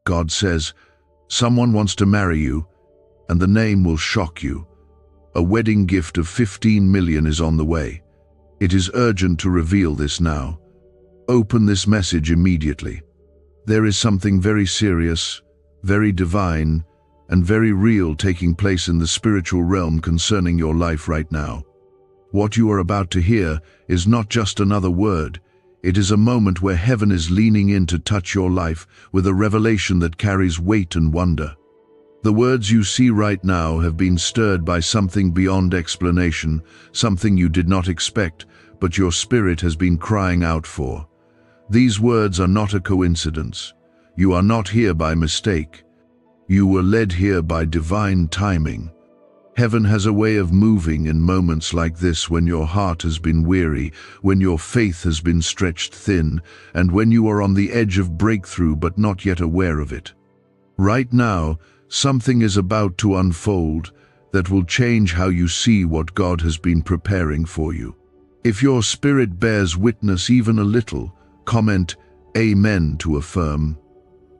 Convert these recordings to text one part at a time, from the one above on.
God says, someone wants to marry you, and the name will shock you. A wedding gift of 15 million is on the way. It is urgent to reveal this now. Open this message immediately. There is something very serious, very divine, and very real taking place in the spiritual realm concerning your life right now. What you are about to hear is not just another word. It is a moment where heaven is leaning in to touch your life with a revelation that carries weight and wonder. The words you see right now have been stirred by something beyond explanation, something you did not expect, but your spirit has been crying out for. These words are not a coincidence. You are not here by mistake. You were led here by divine timing. Heaven has a way of moving in moments like this, when your heart has been weary, when your faith has been stretched thin, and when you are on the edge of breakthrough but not yet aware of it. Right now, something is about to unfold that will change how you see what God has been preparing for you. If your spirit bears witness even a little, comment Amen to affirm.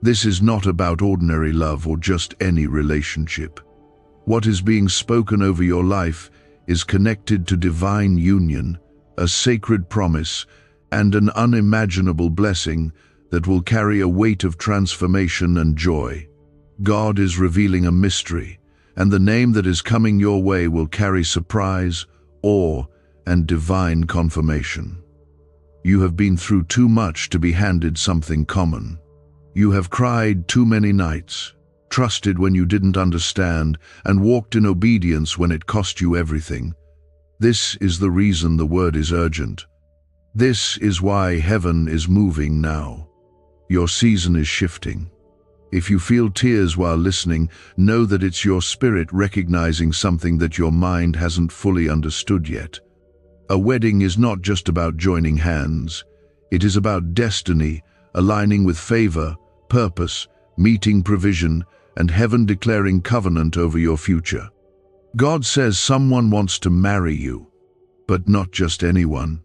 This is not about ordinary love or just any relationship. What is being spoken over your life is connected to divine union, a sacred promise, and an unimaginable blessing that will carry a weight of transformation and joy. God is revealing a mystery, and the name that is coming your way will carry surprise, awe, and divine confirmation. You have been through too much to be handed something common. You have cried too many nights, trusted when you didn't understand, and walked in obedience when it cost you everything. This is the reason the word is urgent. This is why heaven is moving now. Your season is shifting. If you feel tears while listening, know that it's your spirit recognizing something that your mind hasn't fully understood yet. A wedding is not just about joining hands. It is about destiny, aligning with favor, purpose, meeting provision, and heaven declaring covenant over your future. God says someone wants to marry you, but not just anyone.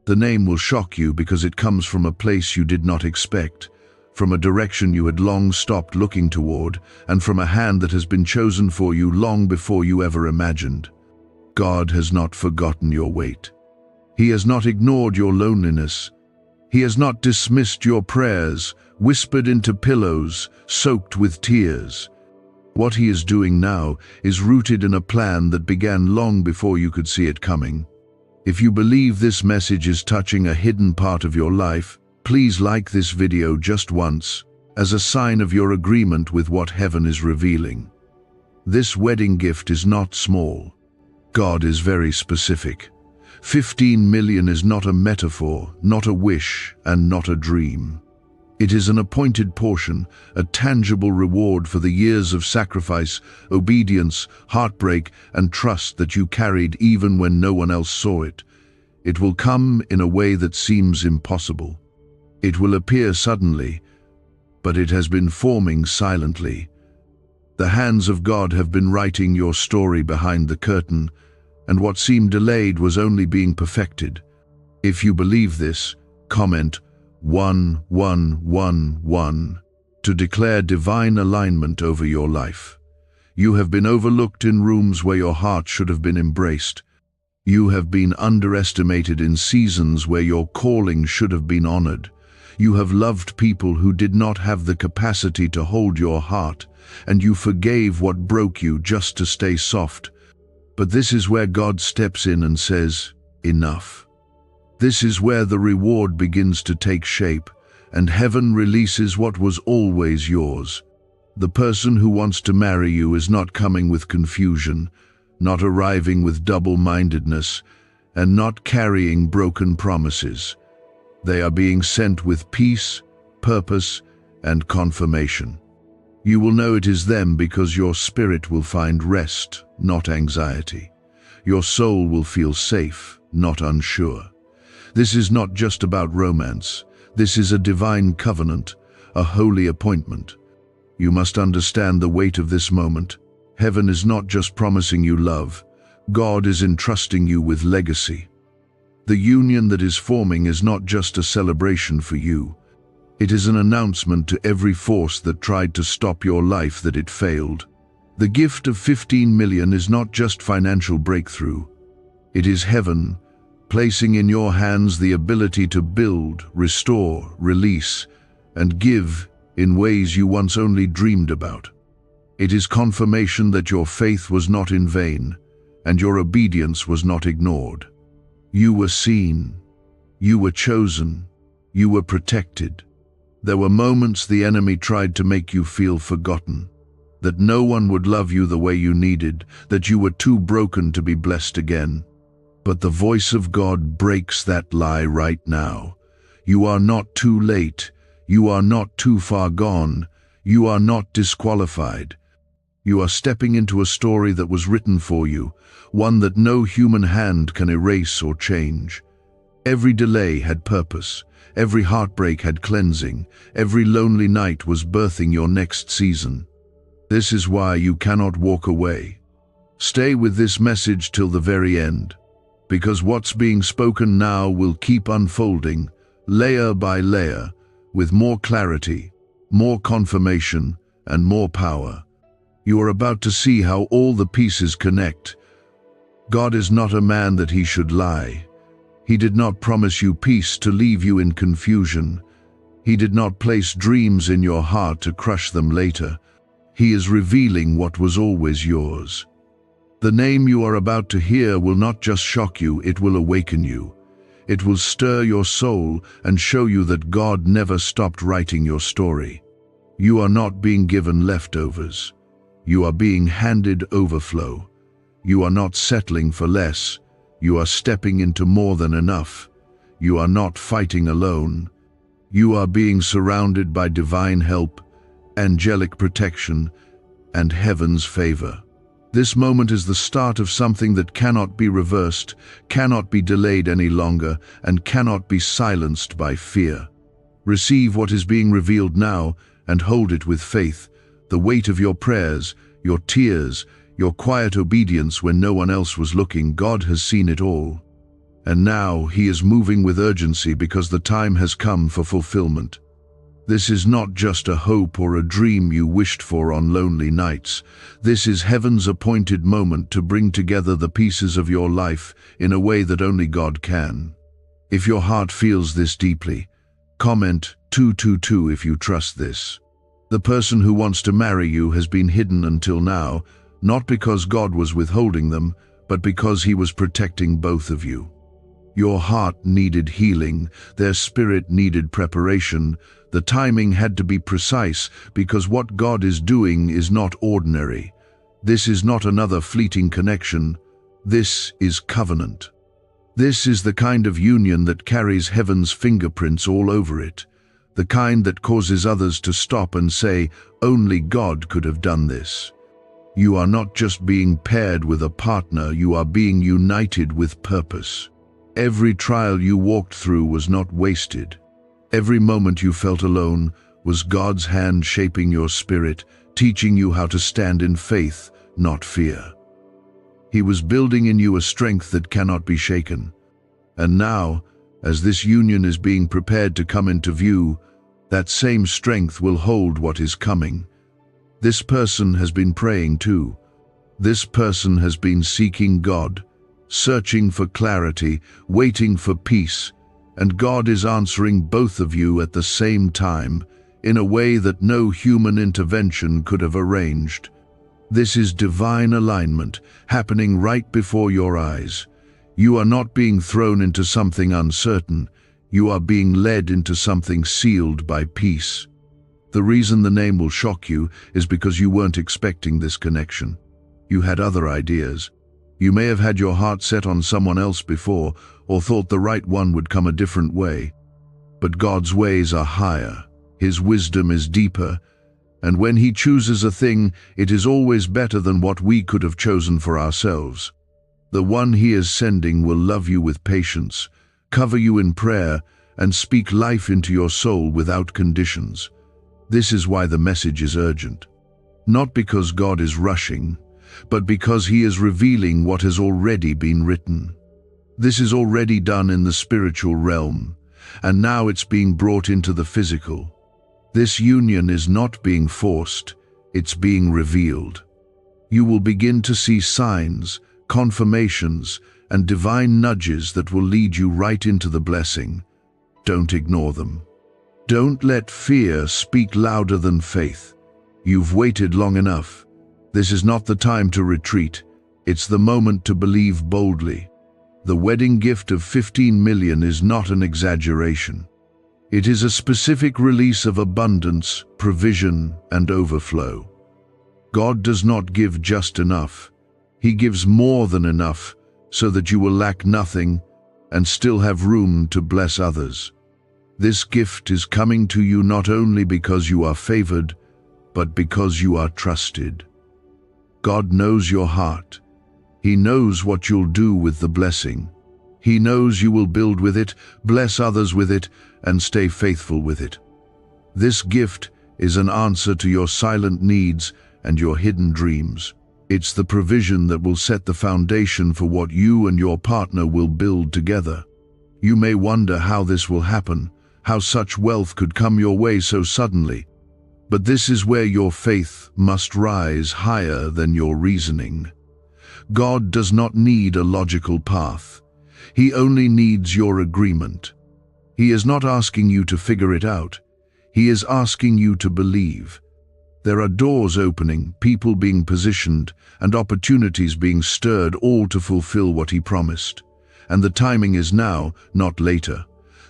The name will shock you because it comes from a place you did not expect, from a direction you had long stopped looking toward, and from a hand that has been chosen for you long before you ever imagined. God has not forgotten your wait. He has not ignored your loneliness. He has not dismissed your prayers, whispered into pillows, soaked with tears. What he is doing now is rooted in a plan that began long before you could see it coming. If you believe this message is touching a hidden part of your life, please like this video just once, as a sign of your agreement with what heaven is revealing. This wedding gift is not small. God is very specific. 15 million is not a metaphor, not a wish, and not a dream. It is an appointed portion, a tangible reward for the years of sacrifice, obedience, heartbreak, and trust that you carried even when no one else saw it. It will come in a way that seems impossible. It will appear suddenly, but it has been forming silently. The hands of God have been writing your story behind the curtain, and what seemed delayed was only being perfected. If you believe this, comment 1111 to declare divine alignment over your life. You have been overlooked in rooms where your heart should have been embraced. You have been underestimated in seasons where your calling should have been honored. You have loved people who did not have the capacity to hold your heart, and you forgave what broke you just to stay soft. But this is where God steps in and says, enough. This is where the reward begins to take shape, and heaven releases what was always yours. The person who wants to marry you is not coming with confusion, not arriving with double-mindedness, and not carrying broken promises. They are being sent with peace, purpose, and confirmation. You will know it is them because your spirit will find rest, not anxiety. Your soul will feel safe, not unsure. This is not just about romance. This is a divine covenant, a holy appointment. You must understand the weight of this moment. Heaven is not just promising you love. God is entrusting you with legacy. The union that is forming is not just a celebration for you. It is an announcement to every force that tried to stop your life that it failed. The gift of 15 million is not just financial breakthrough. It is heaven placing in your hands the ability to build, restore, release, and give in ways you once only dreamed about. It is confirmation that your faith was not in vain, and your obedience was not ignored. You were seen, you were chosen, you were protected. There were moments the enemy tried to make you feel forgotten, that no one would love you the way you needed, that you were too broken to be blessed again. But the voice of God breaks that lie right now. You are not too late. You are not too far gone. You are not disqualified. You are stepping into a story that was written for you, one that no human hand can erase or change. Every delay had purpose. Every heartbreak had cleansing. Every lonely night was birthing your next season. This is why you cannot walk away. Stay with this message till the very end, because what's being spoken now will keep unfolding, layer by layer, with more clarity, more confirmation, and more power. You are about to see how all the pieces connect. God is not a man that he should lie. He did not promise you peace to leave you in confusion. He did not place dreams in your heart to crush them later. He is revealing what was always yours. The name you are about to hear will not just shock you, it will awaken you. It will stir your soul and show you that God never stopped writing your story. You are not being given leftovers. You are being handed overflow. You are not settling for less. You are stepping into more than enough. You are not fighting alone. You are being surrounded by divine help, angelic protection, and heaven's favor. This moment is the start of something that cannot be reversed, cannot be delayed any longer, and cannot be silenced by fear. Receive what is being revealed now and hold it with faith. The weight of your prayers, your tears, your quiet obedience when no one else was looking, God has seen it all. And now he is moving with urgency because the time has come for fulfillment. This is not just a hope or a dream you wished for on lonely nights. This is heaven's appointed moment to bring together the pieces of your life in a way that only God can. If your heart feels this deeply, comment 222 if you trust this. The person who wants to marry you has been hidden until now, not because God was withholding them, but because he was protecting both of you. Your heart needed healing, their spirit needed preparation. The timing had to be precise because what God is doing is not ordinary. This is not another fleeting connection. This is covenant. This is the kind of union that carries heaven's fingerprints all over it, the kind that causes others to stop and say, only God could have done this. You are not just being paired with a partner, you are being united with purpose. Every trial you walked through was not wasted. Every moment you felt alone was God's hand shaping your spirit, teaching you how to stand in faith, not fear. He was building in you a strength that cannot be shaken. And now, as this union is being prepared to come into view, that same strength will hold what is coming. This person has been praying too. This person has been seeking God, searching for clarity, waiting for peace, and God is answering both of you at the same time, in a way that no human intervention could have arranged. This is divine alignment, happening right before your eyes. You are not being thrown into something uncertain. You are being led into something sealed by peace. The reason the name will shock you is because you weren't expecting this connection. You had other ideas. You may have had your heart set on someone else before, or thought the right one would come a different way. But God's ways are higher. His wisdom is deeper. And when he chooses a thing, it is always better than what we could have chosen for ourselves. The one he is sending will love you with patience, cover you in prayer, and speak life into your soul without conditions. This is why the message is urgent. Not because God is rushing, but because he is revealing what has already been written. This is already done in the spiritual realm, and now it's being brought into the physical. This union is not being forced, it's being revealed. You will begin to see signs, confirmations, and divine nudges that will lead you right into the blessing. Don't ignore them. Don't let fear speak louder than faith. You've waited long enough. This is not the time to retreat. It's the moment to believe boldly. The wedding gift of 15 million is not an exaggeration. It is a specific release of abundance, provision, and overflow. God does not give just enough. He gives more than enough so that you will lack nothing and still have room to bless others. This gift is coming to you not only because you are favored, but because you are trusted. God knows your heart. He knows what you'll do with the blessing. He knows you will build with it, bless others with it, and stay faithful with it. This gift is an answer to your silent needs and your hidden dreams. It's the provision that will set the foundation for what you and your partner will build together. You may wonder how this will happen, how such wealth could come your way so suddenly. But this is where your faith must rise higher than your reasoning. God does not need a logical path. He only needs your agreement. He is not asking you to figure it out. He is asking you to believe. There are doors opening, people being positioned, and opportunities being stirred, all to fulfill what He promised. And the timing is now, not later.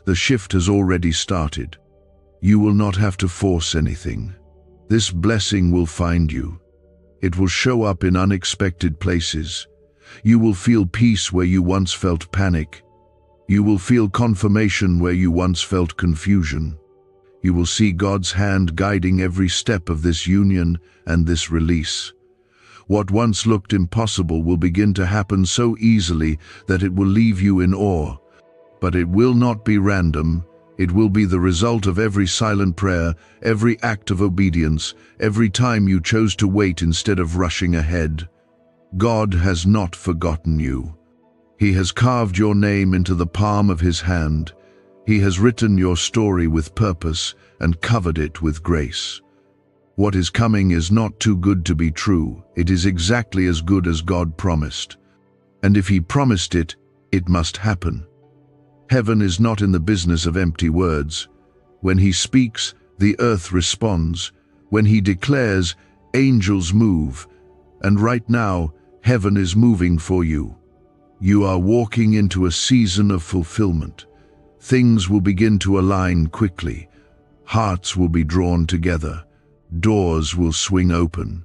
The shift has already started. You will not have to force anything. This blessing will find you. It will show up in unexpected places. You will feel peace where you once felt panic. You will feel confirmation where you once felt confusion. You will see God's hand guiding every step of this union and this release. What once looked impossible will begin to happen so easily that it will leave you in awe. But it will not be random. It will be the result of every silent prayer, every act of obedience, every time you chose to wait instead of rushing ahead. God has not forgotten you. He has carved your name into the palm of His hand. He has written your story with purpose and covered it with grace. What is coming is not too good to be true. It is exactly as good as God promised. And if He promised it, it must happen. Heaven is not in the business of empty words. When He speaks, the earth responds. When He declares, angels move. And right now, heaven is moving for you. You are walking into a season of fulfillment. Things will begin to align quickly. Hearts will be drawn together. Doors will swing open.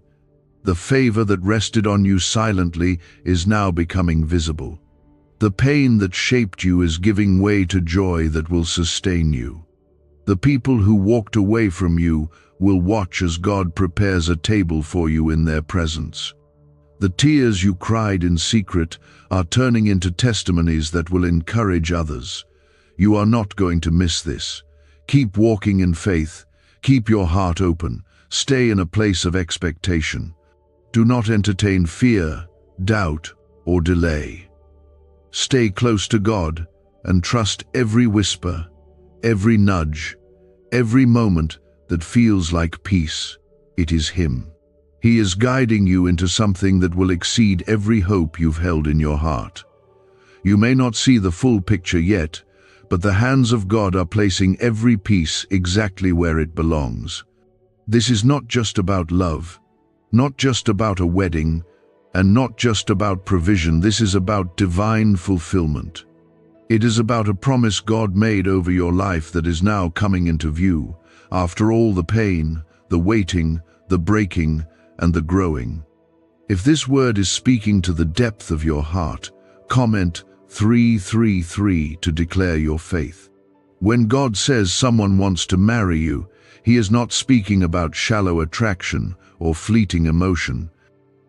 The favor that rested on you silently is now becoming visible. The pain that shaped you is giving way to joy that will sustain you. The people who walked away from you will watch as God prepares a table for you in their presence. The tears you cried in secret are turning into testimonies that will encourage others. You are not going to miss this. Keep walking in faith. Keep your heart open. Stay in a place of expectation. Do not entertain fear, doubt, or delay. Stay close to God and trust every whisper, every nudge, every moment that feels like peace. It is Him. He is guiding you into something that will exceed every hope you've held in your heart. You may not see the full picture yet, but the hands of God are placing every piece exactly where it belongs. This is not just about love, not just about a wedding, and not just about provision. This is about divine fulfillment. It is about a promise God made over your life that is now coming into view, after all the pain, the waiting, the breaking, and the growing. If this word is speaking to the depth of your heart, comment 333 to declare your faith. When God says someone wants to marry you, He is not speaking about shallow attraction or fleeting emotion.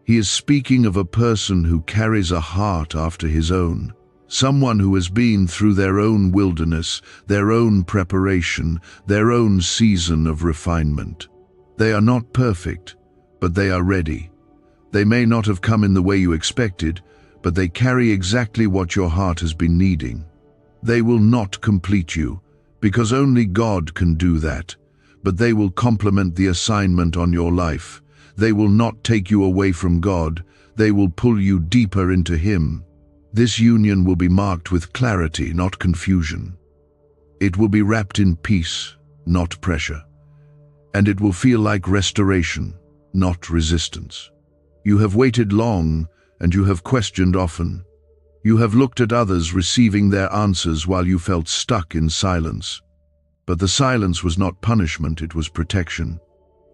He is speaking of a person who carries a heart after His own, someone who has been through their own wilderness, their own preparation, their own season of refinement. They are not perfect, but they are ready. They may not have come in the way you expected, but they carry exactly what your heart has been needing. They will not complete you, because only God can do that. But they will complement the assignment on your life. They will not take you away from God. They will pull you deeper into Him. This union will be marked with clarity, not confusion. It will be wrapped in peace, not pressure. And it will feel like restoration, not resistance. You have waited long, and you have questioned often. You have looked at others receiving their answers while you felt stuck in silence. But the silence was not punishment, it was protection.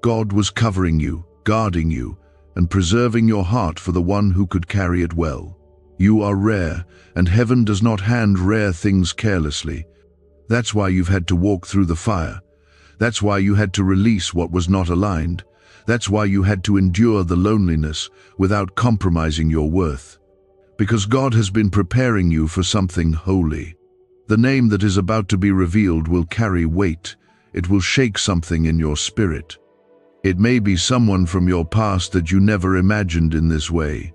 God was covering you, guarding you, and preserving your heart for the one who could carry it well. You are rare, and heaven does not hand rare things carelessly. That's why you've had to walk through the fire. That's why you had to release what was not aligned. That's why you had to endure the loneliness without compromising your worth. Because God has been preparing you for something holy. The name that is about to be revealed will carry weight. It will shake something in your spirit. It may be someone from your past that you never imagined in this way.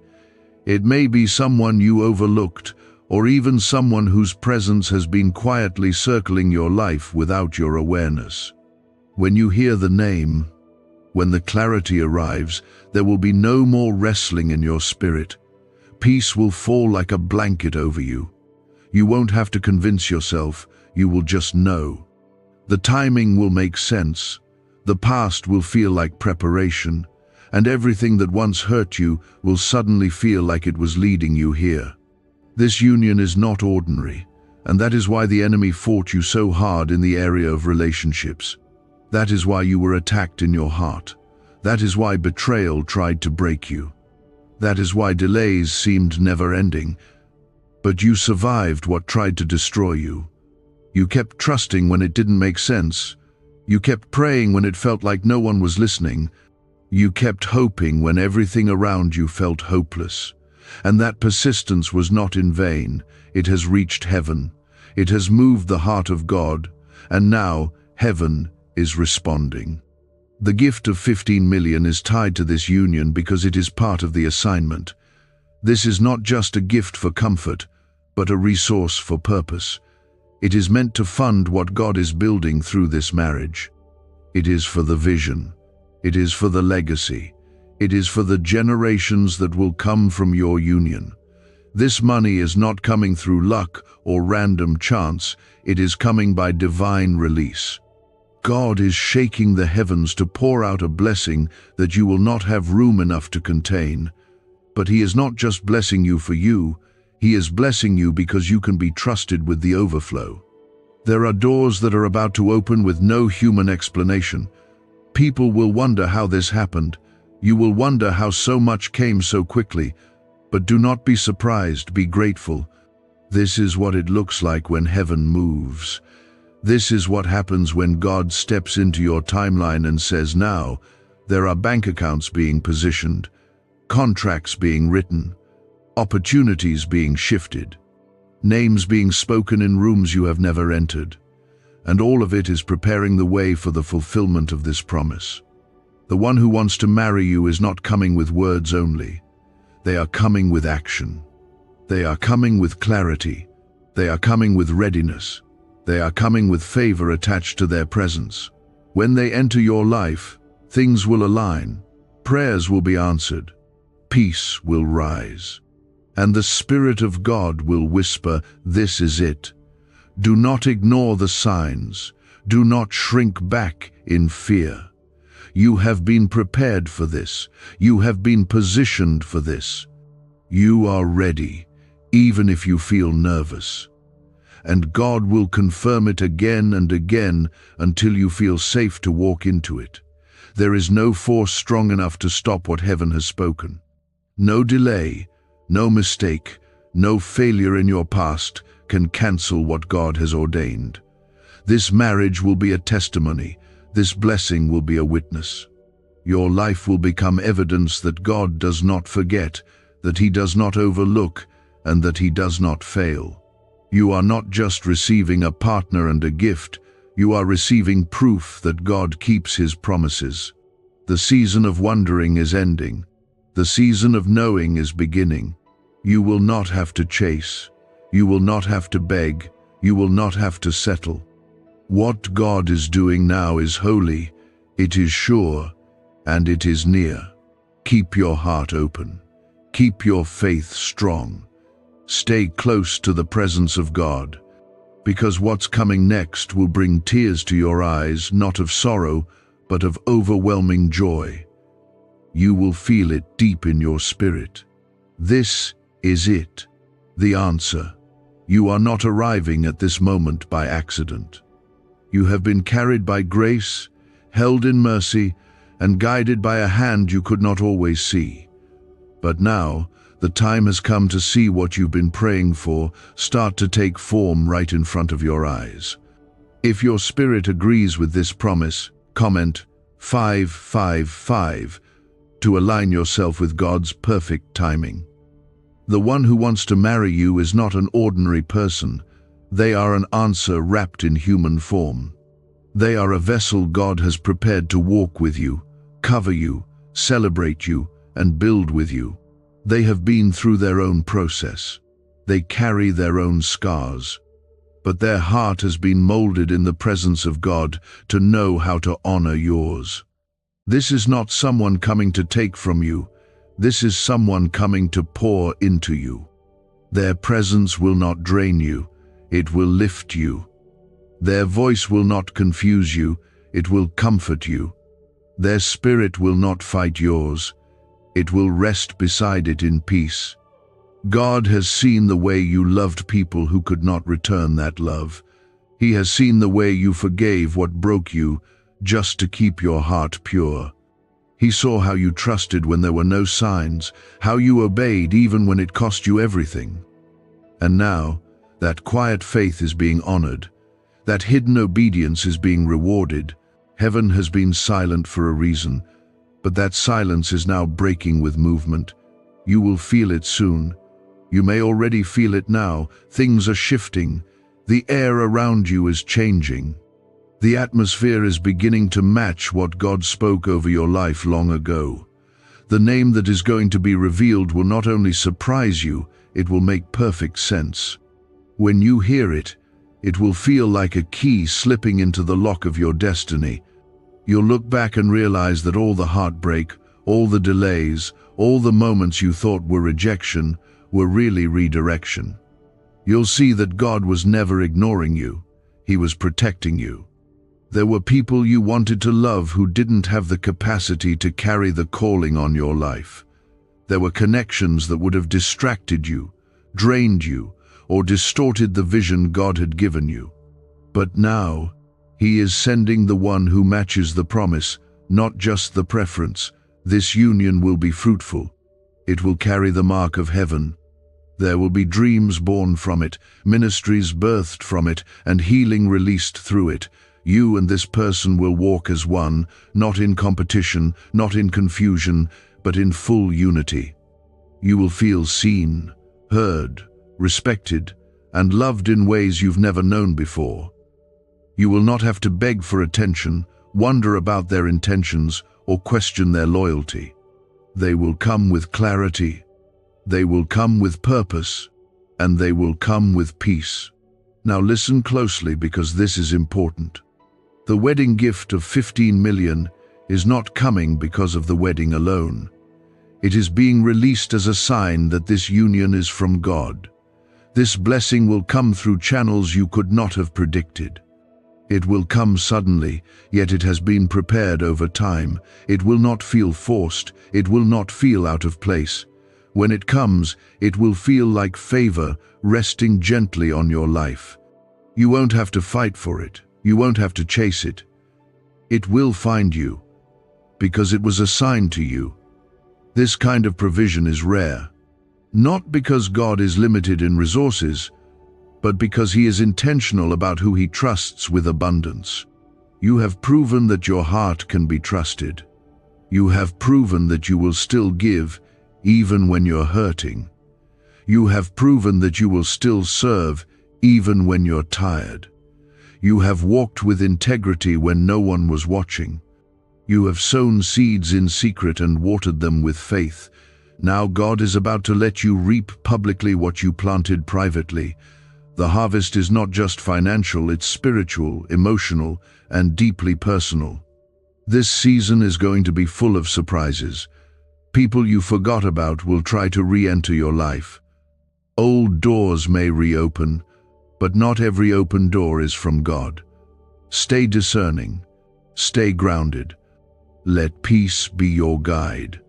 It may be someone you overlooked, or even someone whose presence has been quietly circling your life without your awareness. When you hear the name, when the clarity arrives, there will be no more wrestling in your spirit. Peace will fall like a blanket over you. You won't have to convince yourself, you will just know. The timing will make sense. The past will feel like preparation, and everything that once hurt you will suddenly feel like it was leading you here. This union is not ordinary, and that is why the enemy fought you so hard in the area of relationships. That is why you were attacked in your heart. That is why betrayal tried to break you. That is why delays seemed never-ending. But you survived what tried to destroy you. You kept trusting when it didn't make sense. You kept praying when it felt like no one was listening. You kept hoping when everything around you felt hopeless. And that persistence was not in vain. It has reached heaven. It has moved the heart of God. And now, heaven is responding. The gift of 15 million is tied to this union because it is part of the assignment. This is not just a gift for comfort, but a resource for purpose. It is meant to fund what God is building through this marriage. It is for the vision. It is for the legacy. It is for the generations that will come from your union. This money is not coming through luck or random chance. It is coming by divine release. God is shaking the heavens to pour out a blessing that you will not have room enough to contain. But He is not just blessing you for you. He is blessing you because you can be trusted with the overflow. There are doors that are about to open with no human explanation. People will wonder how this happened. You will wonder how so much came so quickly. But do not be surprised, be grateful. This is what it looks like when heaven moves. This is what happens when God steps into your timeline and says, now, there are bank accounts being positioned, contracts being written, opportunities being shifted, names being spoken in rooms you have never entered. And all of it is preparing the way for the fulfillment of this promise. The one who wants to marry you is not coming with words only. They are coming with action. They are coming with clarity. They are coming with readiness. They are coming with favor attached to their presence. When they enter your life, things will align, prayers will be answered, peace will rise, and the Spirit of God will whisper, this is it. Do not ignore the signs. Do not shrink back in fear. You have been prepared for this. You have been positioned for this. You are ready, even if you feel nervous. And God will confirm it again and again until you feel safe to walk into it. There is no force strong enough to stop what heaven has spoken. No delay, no mistake, no failure in your past can cancel what God has ordained. This marriage will be a testimony. This blessing will be a witness. Your life will become evidence that God does not forget, that He does not overlook, and that He does not fail. You are not just receiving a partner and a gift, you are receiving proof that God keeps His promises. The season of wondering is ending. The season of knowing is beginning. You will not have to chase. You will not have to beg. You will not have to settle. What God is doing now is holy, it is sure, and it is near. Keep your heart open. Keep your faith strong. Stay close to the presence of God, because what's coming next will bring tears to your eyes, not of sorrow, but of overwhelming joy. You will feel it deep in your spirit. This is it, the answer. You are not arriving at this moment by accident. You have been carried by grace, held in mercy, and guided by a hand you could not always see. But now, the time has come to see what you've been praying for start to take form right in front of your eyes. If your spirit agrees with this promise, comment 555 to align yourself with God's perfect timing. The one who wants to marry you is not an ordinary person. They are an answer wrapped in human form. They are a vessel God has prepared to walk with you, cover you, celebrate you, and build with you. They have been through their own process. They carry their own scars. But their heart has been molded in the presence of God to know how to honor yours. This is not someone coming to take from you. This is someone coming to pour into you. Their presence will not drain you. It will lift you. Their voice will not confuse you. It will comfort you. Their spirit will not fight yours. It will rest beside it in peace. God has seen the way you loved people who could not return that love. He has seen the way you forgave what broke you just to keep your heart pure. He saw how you trusted when there were no signs, how you obeyed even when it cost you everything. And now, that quiet faith is being honored. That hidden obedience is being rewarded. Heaven has been silent for a reason, but that silence is now breaking with movement. You will feel it soon. You may already feel it now. Things are shifting. The air around you is changing. The atmosphere is beginning to match what God spoke over your life long ago. The name that is going to be revealed will not only surprise you, it will make perfect sense. When you hear it, it will feel like a key slipping into the lock of your destiny. You'll look back and realize that all the heartbreak, all the delays, all the moments you thought were rejection, were really redirection. You'll see that God was never ignoring you. He was protecting you. There were people you wanted to love who didn't have the capacity to carry the calling on your life. There were connections that would have distracted you, drained you, or distorted the vision God had given you. But now, He is sending the one who matches the promise, not just the preference. This union will be fruitful. It will carry the mark of heaven. There will be dreams born from it, ministries birthed from it, and healing released through it. You and this person will walk as one, not in competition, not in confusion, but in full unity. You will feel seen, heard, respected, and loved in ways you've never known before. You will not have to beg for attention, wonder about their intentions, or question their loyalty. They will come with clarity, they will come with purpose, and they will come with peace. Now listen closely, because this is important. The wedding gift of 15 million is not coming because of the wedding alone. It is being released as a sign that this union is from God. This blessing will come through channels you could not have predicted. It will come suddenly, yet it has been prepared over time. It will not feel forced. It will not feel out of place. When it comes, it will feel like favor resting gently on your life. You won't have to fight for it. You won't have to chase it. It will find you, because it was assigned to you. This kind of provision is rare, not because God is limited in resources, but because He is intentional about who He trusts with abundance. You have proven that your heart can be trusted. You have proven that you will still give, even when you're hurting. You have proven that you will still serve, even when you're tired. You have walked with integrity when no one was watching. You have sown seeds in secret and watered them with faith. Now God is about to let you reap publicly what you planted privately. The harvest is not just financial, it's spiritual, emotional, and deeply personal. This season is going to be full of surprises. People you forgot about will try to re-enter your life. Old doors may reopen, but not every open door is from God. Stay discerning. Stay grounded. Let peace be your guide.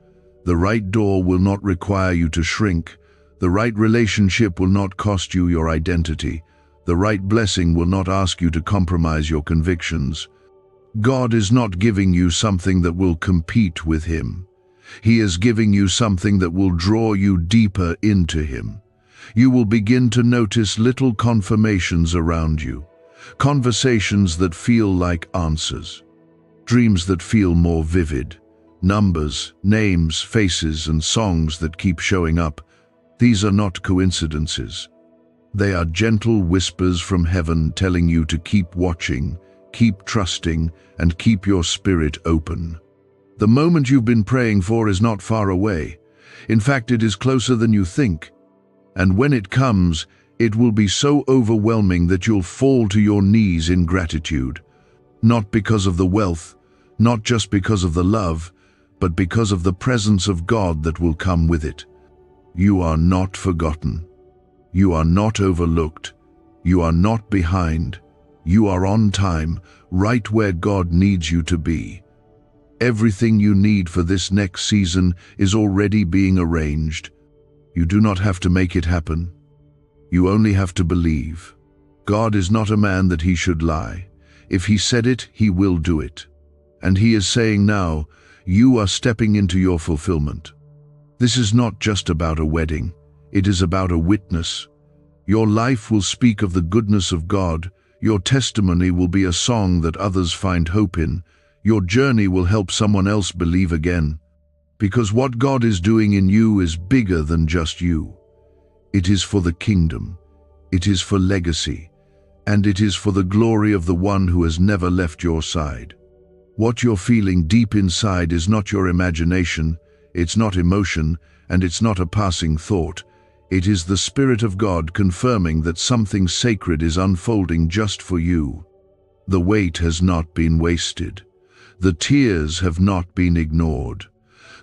The right door will not require you to shrink. The right relationship will not cost you your identity. The right blessing will not ask you to compromise your convictions. God is not giving you something that will compete with Him. He is giving you something that will draw you deeper into Him. You will begin to notice little confirmations around you, conversations that feel like answers, dreams that feel more vivid, numbers, names, faces, and songs that keep showing up. These are not coincidences. They are gentle whispers from heaven telling you to keep watching, keep trusting, and keep your spirit open. The moment you've been praying for is not far away. In fact, it is closer than you think. And when it comes, it will be so overwhelming that you'll fall to your knees in gratitude. Not because of the wealth, not just because of the love, but because of the presence of God that will come with it. You are not forgotten. You are not overlooked. You are not behind. You are on time, right where God needs you to be. Everything you need for this next season is already being arranged. You do not have to make it happen. You only have to believe. God is not a man that He should lie. If He said it, He will do it. And He is saying now, you are stepping into your fulfillment. This is not just about a wedding. It is about a witness. Your life will speak of the goodness of God. Your testimony will be a song that others find hope in. Your journey will help someone else believe again. Because what God is doing in you is bigger than just you. It is for the kingdom. It is for legacy. And it is for the glory of the one who has never left your side. What you're feeling deep inside is not your imagination, it's not emotion, and it's not a passing thought. It is the Spirit of God confirming that something sacred is unfolding just for you. The wait has not been wasted. The tears have not been ignored.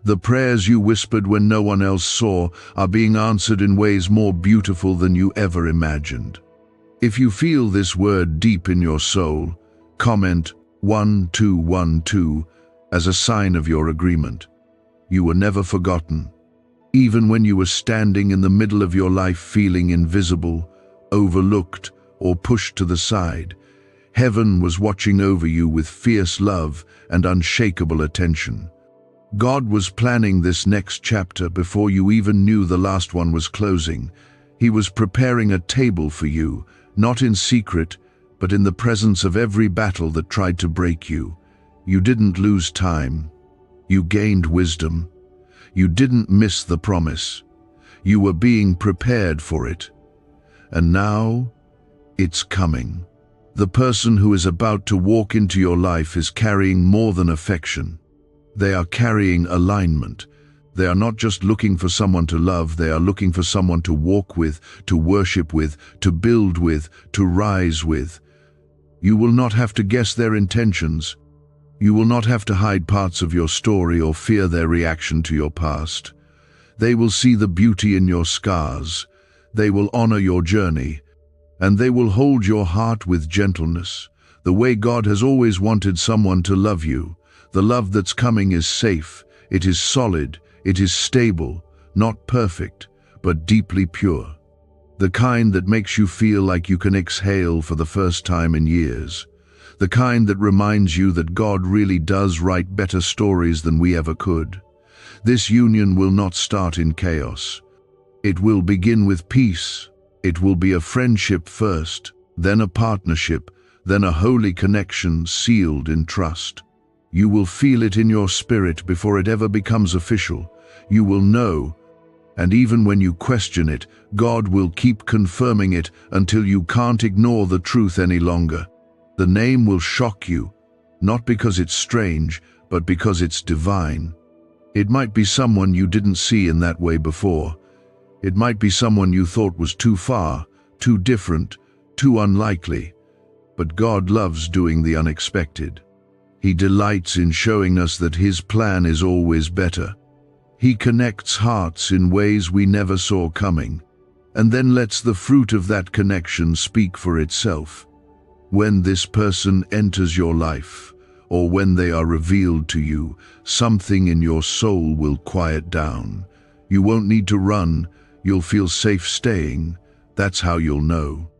The prayers you whispered when no one else saw are being answered in ways more beautiful than you ever imagined. If you feel this word deep in your soul, comment 1212 as a sign of your agreement. You were never forgotten. Even when you were standing in the middle of your life feeling invisible, overlooked, or pushed to the side, heaven was watching over you with fierce love and unshakable attention. God was planning this next chapter before you even knew the last one was closing. He was preparing a table for you, not in secret, but in the presence of every battle that tried to break you. You didn't lose time. You gained wisdom. You didn't miss the promise. You were being prepared for it. And now, it's coming. The person who is about to walk into your life is carrying more than affection. They are carrying alignment. They are not just looking for someone to love, they are looking for someone to walk with, to worship with, to build with, to rise with. You will not have to guess their intentions. You will not have to hide parts of your story or fear their reaction to your past. They will see the beauty in your scars. They will honor your journey. And they will hold your heart with gentleness, the way God has always wanted someone to love you. The love that's coming is safe, it is solid, it is stable, not perfect, but deeply pure. The kind that makes you feel like you can exhale for the first time in years. The kind that reminds you that God really does write better stories than we ever could. This union will not start in chaos. It will begin with peace. It will be a friendship first, then a partnership, then a holy connection sealed in trust. You will feel it in your spirit before it ever becomes official. You will know, and even when you question it, God will keep confirming it until you can't ignore the truth any longer. The name will shock you, not because it's strange, but because it's divine. It might be someone you didn't see in that way before. It might be someone you thought was too far, too different, too unlikely. But God loves doing the unexpected. He delights in showing us that His plan is always better. He connects hearts in ways we never saw coming, and then lets the fruit of that connection speak for itself. When this person enters your life, or when they are revealed to you, something in your soul will quiet down. You won't need to run, you'll feel safe staying. That's how you'll know.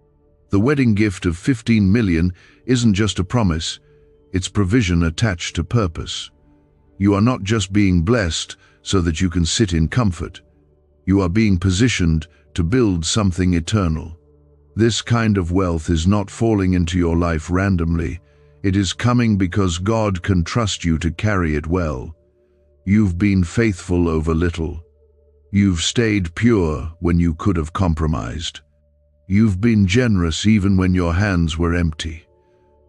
The wedding gift of 15 million isn't just a promise, it's provision attached to purpose. You are not just being blessed so that you can sit in comfort. You are being positioned to build something eternal. This kind of wealth is not falling into your life randomly. It is coming because God can trust you to carry it well. You've been faithful over little. You've stayed pure when you could have compromised. You've been generous even when your hands were empty.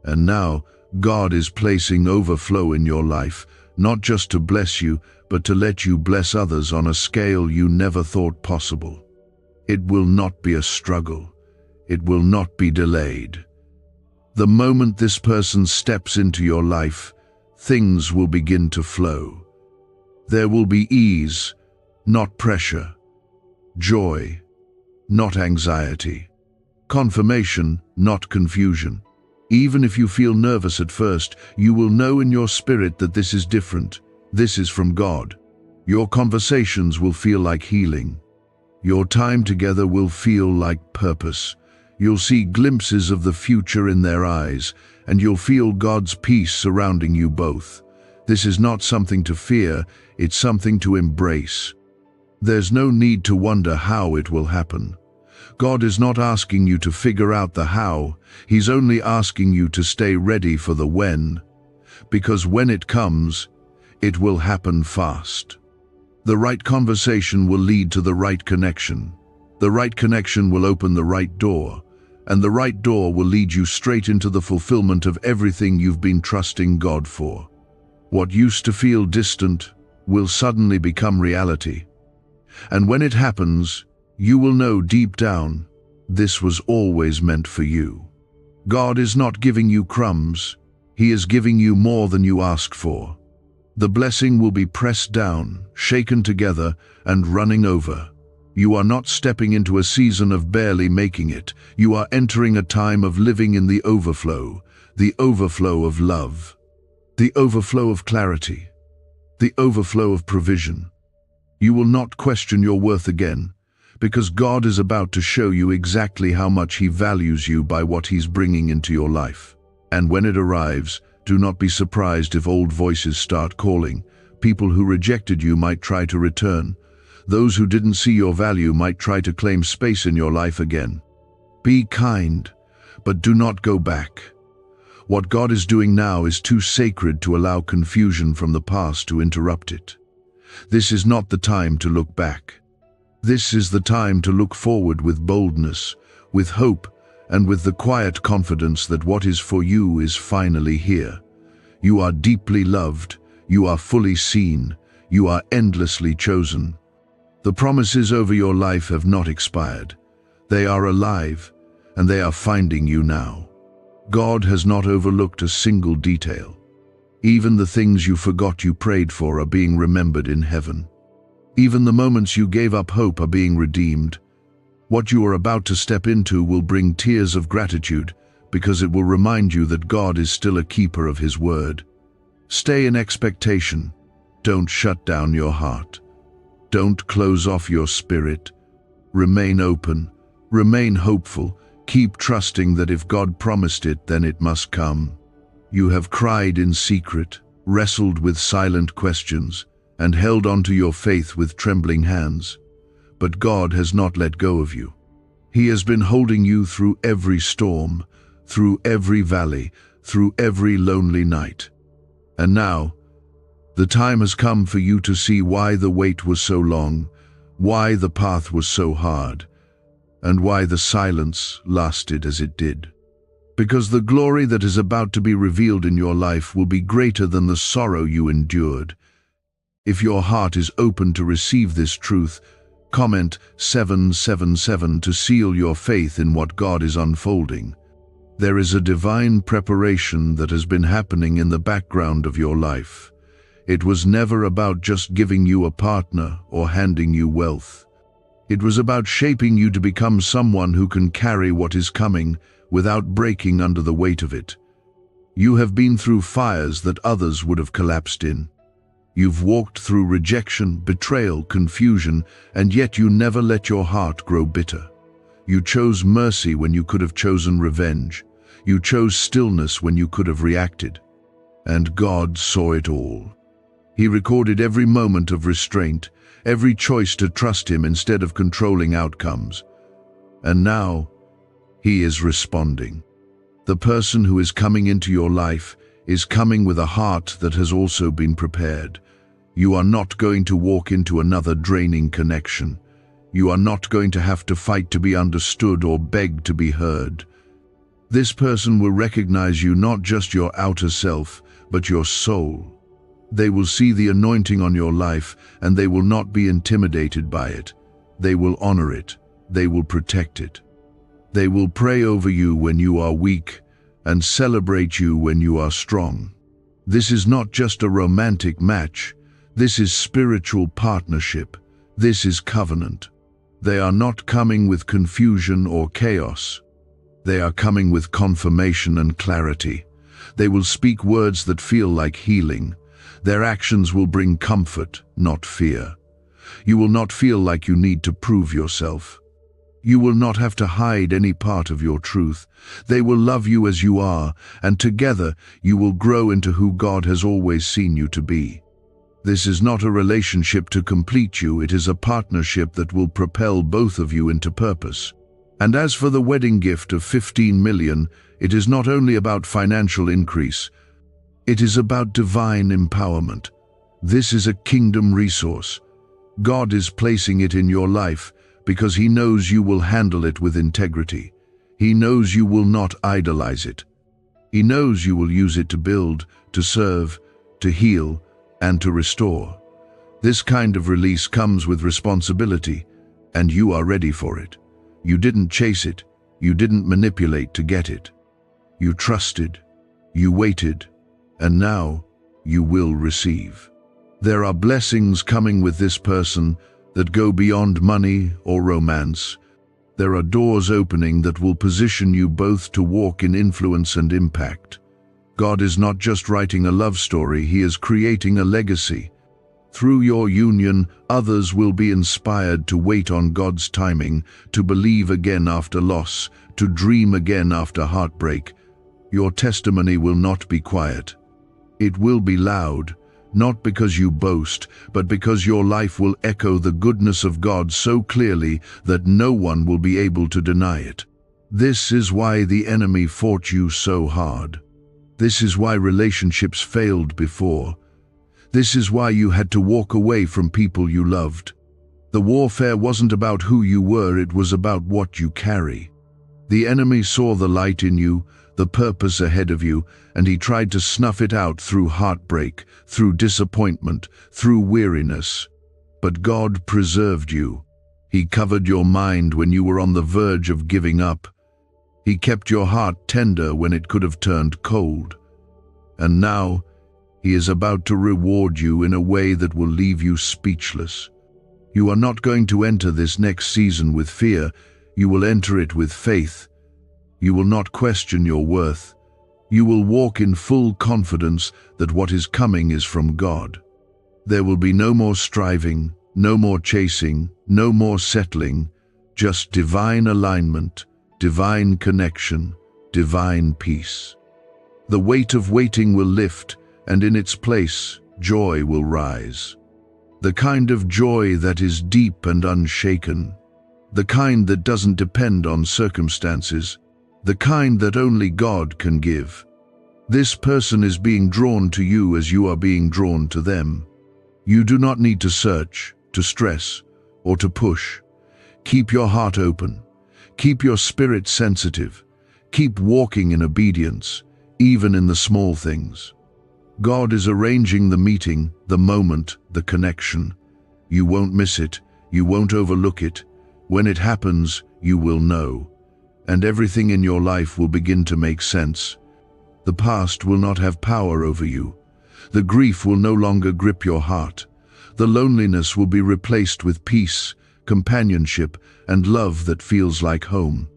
And now, God is placing overflow in your life, not just to bless you, but to let you bless others on a scale you never thought possible. It will not be a struggle. It will not be delayed. The moment this person steps into your life, things will begin to flow. There will be ease, not pressure. Joy, not anxiety. Confirmation, not confusion. Even if you feel nervous at first, you will know in your spirit that this is different. This is from God. Your conversations will feel like healing. Your time together will feel like purpose. You'll see glimpses of the future in their eyes, and you'll feel God's peace surrounding you both. This is not something to fear, it's something to embrace. There's no need to wonder how it will happen. God is not asking you to figure out the how, He's only asking you to stay ready for the when. Because when it comes, it will happen fast. The right conversation will lead to the right connection. The right connection will open the right door, and the right door will lead you straight into the fulfillment of everything you've been trusting God for. What used to feel distant will suddenly become reality. And when it happens, you will know deep down, this was always meant for you. God is not giving you crumbs, He is giving you more than you asked for. The blessing will be pressed down, shaken together, and running over. You are not stepping into a season of barely making it. You are entering a time of living in the overflow of love, the overflow of clarity, the overflow of provision. You will not question your worth again, because God is about to show you exactly how much He values you by what He's bringing into your life. And when it arrives, do not be surprised if old voices start calling. People who rejected you might try to return. Those who didn't see your value might try to claim space in your life again. Be kind, but do not go back. What God is doing now is too sacred to allow confusion from the past to interrupt it. This is not the time to look back. This is the time to look forward with boldness, with hope, and with the quiet confidence that what is for you is finally here. You are deeply loved, you are fully seen, you are endlessly chosen. The promises over your life have not expired. They are alive, and they are finding you now. God has not overlooked a single detail. Even the things you forgot you prayed for are being remembered in heaven. Even the moments you gave up hope are being redeemed. What you are about to step into will bring tears of gratitude, because it will remind you that God is still a keeper of His word. Stay in expectation. Don't shut down your heart. Don't close off your spirit. Remain open. Remain hopeful. Keep trusting that if God promised it, then it must come. You have cried in secret, wrestled with silent questions, and held on to your faith with trembling hands. But God has not let go of you. He has been holding you through every storm, through every valley, through every lonely night. And now, the time has come for you to see why the wait was so long, why the path was so hard, and why the silence lasted as it did. Because the glory that is about to be revealed in your life will be greater than the sorrow you endured. If your heart is open to receive this truth, Comment 777 to seal your faith in what God is unfolding. There is a divine preparation that has been happening in the background of your life. It was never about just giving you a partner or handing you wealth. It was about shaping you to become someone who can carry what is coming without breaking under the weight of it. You have been through fires that others would have collapsed in. You've walked through rejection, betrayal, confusion, and yet you never let your heart grow bitter. You chose mercy when you could have chosen revenge. You chose stillness when you could have reacted. And God saw it all. He recorded every moment of restraint, every choice to trust Him instead of controlling outcomes. And now, He is responding. The person who is coming into your life is coming with a heart that has also been prepared. You are not going to walk into another draining connection. You are not going to have to fight to be understood or beg to be heard. This person will recognize you, not just your outer self, but your soul. They will see the anointing on your life, and they will not be intimidated by it. They will honor it. They will protect it. They will pray over you when you are weak and celebrate you when you are strong. This is not just a romantic match. This is spiritual partnership. This is covenant. They are not coming with confusion or chaos. They are coming with confirmation and clarity. They will speak words that feel like healing. Their actions will bring comfort, not fear. You will not feel like you need to prove yourself. You will not have to hide any part of your truth. They will love you as you are, and together you will grow into who God has always seen you to be. This is not a relationship to complete you, it is a partnership that will propel both of you into purpose. And as for the wedding gift of 15 million, it is not only about financial increase, it is about divine empowerment. This is a kingdom resource. God is placing it in your life because He knows you will handle it with integrity. He knows you will not idolize it. He knows you will use it to build, to serve, to heal, and to restore. This kind of release comes with responsibility, and you are ready for it. You didn't chase it. You didn't manipulate to get it. You trusted. You waited. And now you will receive. There are blessings coming with this person that go beyond money or romance. There are doors opening that will position you both to walk in influence and impact. God is not just writing a love story, He is creating a legacy. Through your union, others will be inspired to wait on God's timing, to believe again after loss, to dream again after heartbreak. Your testimony will not be quiet. It will be loud, not because you boast, but because your life will echo the goodness of God so clearly that no one will be able to deny it. This is why the enemy fought you so hard. This is why relationships failed before. This is why you had to walk away from people you loved. The warfare wasn't about who you were, it was about what you carry. The enemy saw the light in you, the purpose ahead of you, and he tried to snuff it out through heartbreak, through disappointment, through weariness. But God preserved you. He covered your mind when you were on the verge of giving up. He kept your heart tender when it could have turned cold. And now, He is about to reward you in a way that will leave you speechless. You are not going to enter this next season with fear. You will enter it with faith. You will not question your worth. You will walk in full confidence that what is coming is from God. There will be no more striving, no more chasing, no more settling, just divine alignment, divine connection, divine peace. The weight of waiting will lift, and in its place, joy will rise. The kind of joy that is deep and unshaken. The kind that doesn't depend on circumstances. The kind that only God can give. This person is being drawn to you as you are being drawn to them. You do not need to search, to stress, or to push. Keep your heart open. Keep your spirit sensitive. Keep walking in obedience, even in the small things. God is arranging the meeting, the moment, the connection. You won't miss it. You won't overlook it. When it happens, you will know. And everything in your life will begin to make sense. The past will not have power over you. The grief will no longer grip your heart. The loneliness will be replaced with peace, companionship, and love that feels like home.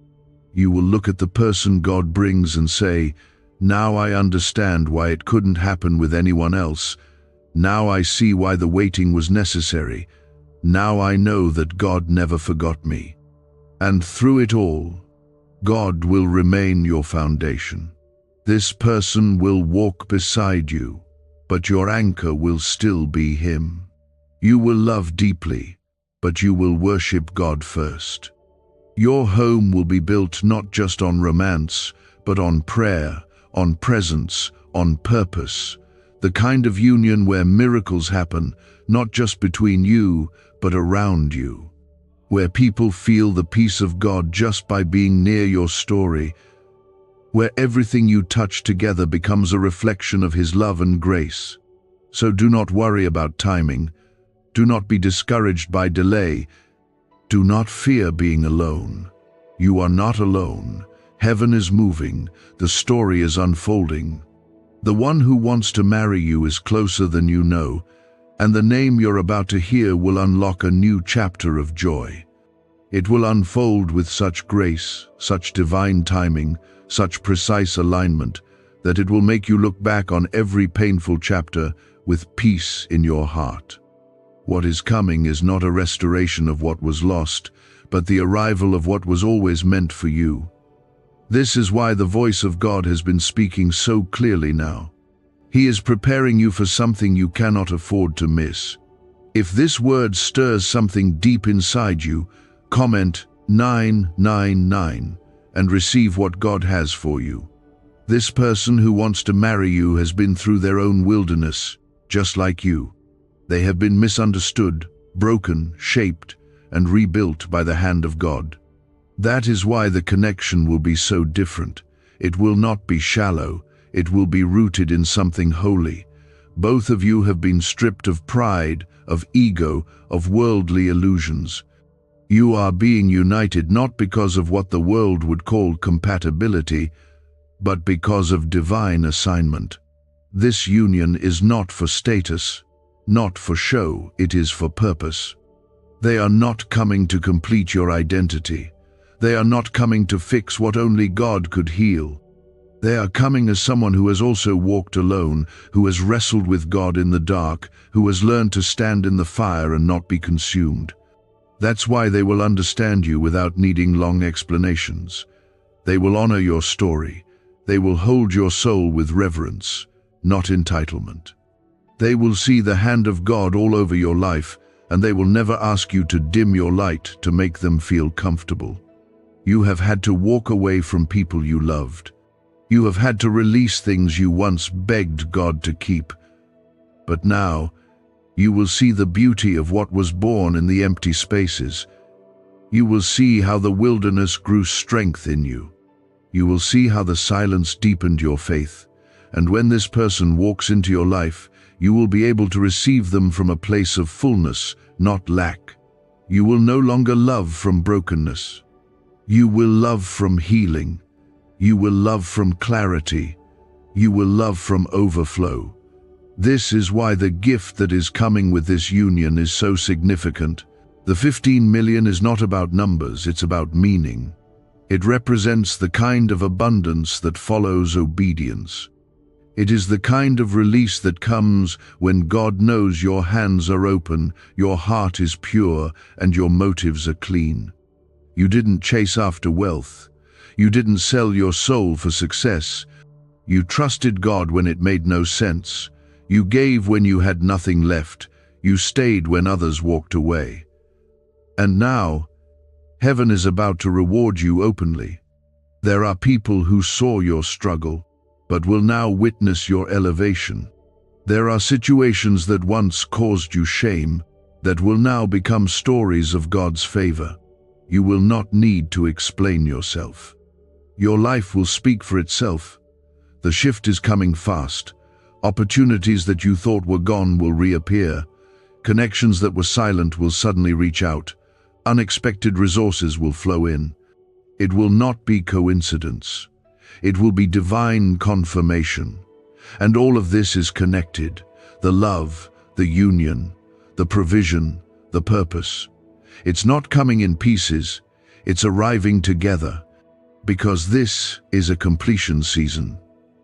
You will look at the person God brings and say, "Now I understand why it couldn't happen with anyone else. Now I see why the waiting was necessary. Now I know that God never forgot me." And through it all, God will remain your foundation. This person will walk beside you, but your anchor will still be Him. You will love deeply, but you will worship God first. Your home will be built not just on romance, but on prayer, on presence, on purpose. The kind of union where miracles happen, not just between you, but around you. Where people feel the peace of God just by being near your story. Where everything you touch together becomes a reflection of His love and grace. So do not worry about timing. Do not be discouraged by delay. Do not fear being alone. You are not alone. Heaven is moving. The story is unfolding. The one who wants to marry you is closer than you know, and the name you're about to hear will unlock a new chapter of joy. It will unfold with such grace, such divine timing, such precise alignment, that it will make you look back on every painful chapter with peace in your heart. What is coming is not a restoration of what was lost, but the arrival of what was always meant for you. This is why the voice of God has been speaking so clearly now. He is preparing you for something you cannot afford to miss. If this word stirs something deep inside you, comment 999 and receive what God has for you. This person who wants to marry you has been through their own wilderness, just like you. They have been misunderstood, broken, shaped, and rebuilt by the hand of God. That is why the connection will be so different. It will not be shallow. It will be rooted in something holy. Both of you have been stripped of pride, of ego, of worldly illusions. You are being united not because of what the world would call compatibility, but because of divine assignment. This union is not for status, not for show, it is for purpose. They are not coming to complete your identity. They are not coming to fix what only God could heal. They are coming as someone who has also walked alone, who has wrestled with God in the dark, who has learned to stand in the fire and not be consumed. That's why they will understand you without needing long explanations. They will honor your story. They will hold your soul with reverence, not entitlement. They will see the hand of God all over your life, and they will never ask you to dim your light to make them feel comfortable. You have had to walk away from people you loved. You have had to release things you once begged God to keep. But now, you will see the beauty of what was born in the empty spaces. You will see how the wilderness grew strength in you. You will see how the silence deepened your faith. And when this person walks into your life, you will be able to receive them from a place of fullness, not lack. You will no longer love from brokenness. You will love from healing. You will love from clarity. You will love from overflow. This is why the gift that is coming with this union is so significant. The 15 million is not about numbers, it's about meaning. It represents the kind of abundance that follows obedience. It is the kind of release that comes when God knows your hands are open, your heart is pure, and your motives are clean. You didn't chase after wealth. You didn't sell your soul for success. You trusted God when it made no sense. You gave when you had nothing left. You stayed when others walked away. And now, heaven is about to reward you openly. There are people who saw your struggle, but will now witness your elevation. There are situations that once caused you shame, that will now become stories of God's favor. You will not need to explain yourself. Your life will speak for itself. The shift is coming fast. Opportunities that you thought were gone will reappear. Connections that were silent will suddenly reach out. Unexpected resources will flow in. It will not be coincidence. It will be divine confirmation. And all of this is connected. The love, the union, the provision, the purpose. It's not coming in pieces. It's arriving together. Because this is a completion season.